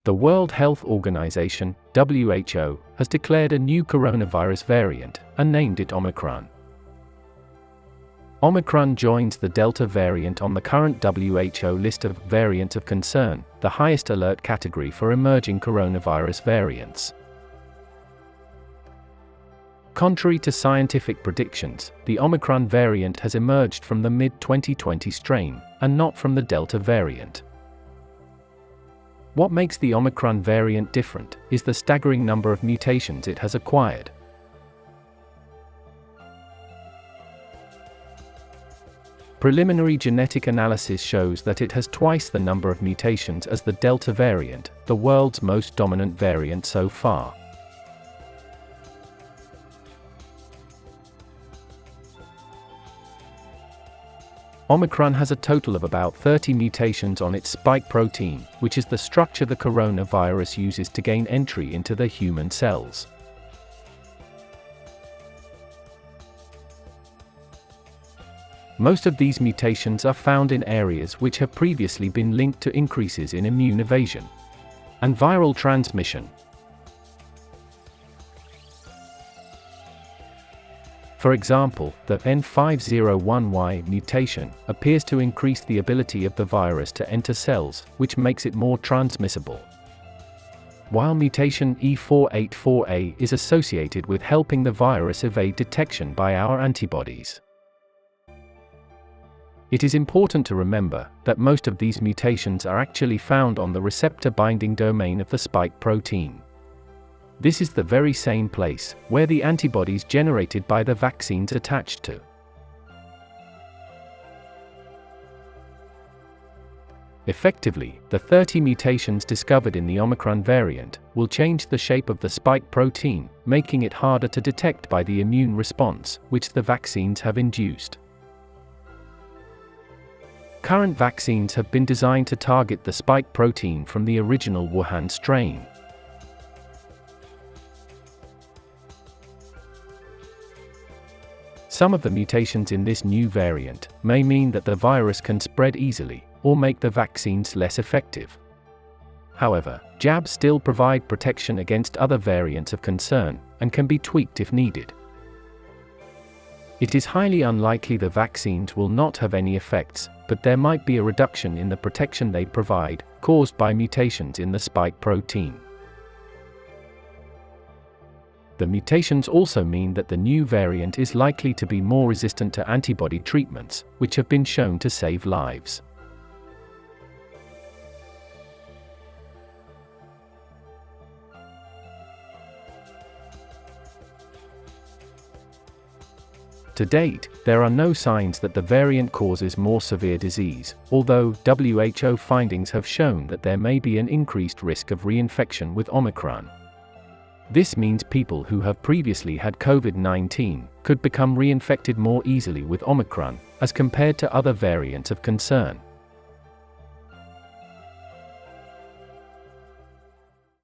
The World Health Organization, WHO, has declared a new coronavirus variant and named it Omicron. Omicron joins the Delta variant on the current WHO list of variants of concern, the highest alert category for emerging coronavirus variants. Contrary to scientific predictions, the Omicron variant has emerged from the mid-2020 strain, and not from the Delta variant. What makes the Omicron variant different is the staggering number of mutations it has acquired. Preliminary genetic analysis shows that it has twice the number of mutations as the Delta variant, the world's most dominant variant so far. Omicron has a total of about 30 mutations on its spike protein, which is the structure the coronavirus uses to gain entry into the human cells. Most of these mutations are found in areas which have previously been linked to increases in immune evasion and viral transmission. For example, the N501Y mutation appears to increase the ability of the virus to enter cells, which makes it more transmissible. While mutation E484A is associated with helping the virus evade detection by our antibodies. It is important to remember that most of these mutations are actually found on the receptor binding domain of the spike protein. This is the very same place where the antibodies generated by the vaccines attached to. Effectively, the 30 mutations discovered in the Omicron variant will change the shape of the spike protein, making it harder to detect by the immune response which the vaccines have induced. Current vaccines have been designed to target the spike protein from the original Wuhan strain. Some of the mutations in this new variant may mean that the virus can spread easily, or make the vaccines less effective. However, jabs still provide protection against other variants of concern, and can be tweaked if needed. It is highly unlikely the vaccines will not have any effects, but there might be a reduction in the protection they provide, caused by mutations in the spike protein. The mutations also mean that the new variant is likely to be more resistant to antibody treatments, which have been shown to save lives. To date, there are no signs that the variant causes more severe disease, although WHO findings have shown that there may be an increased risk of reinfection with Omicron. This means people who have previously had COVID-19 could become reinfected more easily with Omicron, as compared to other variants of concern.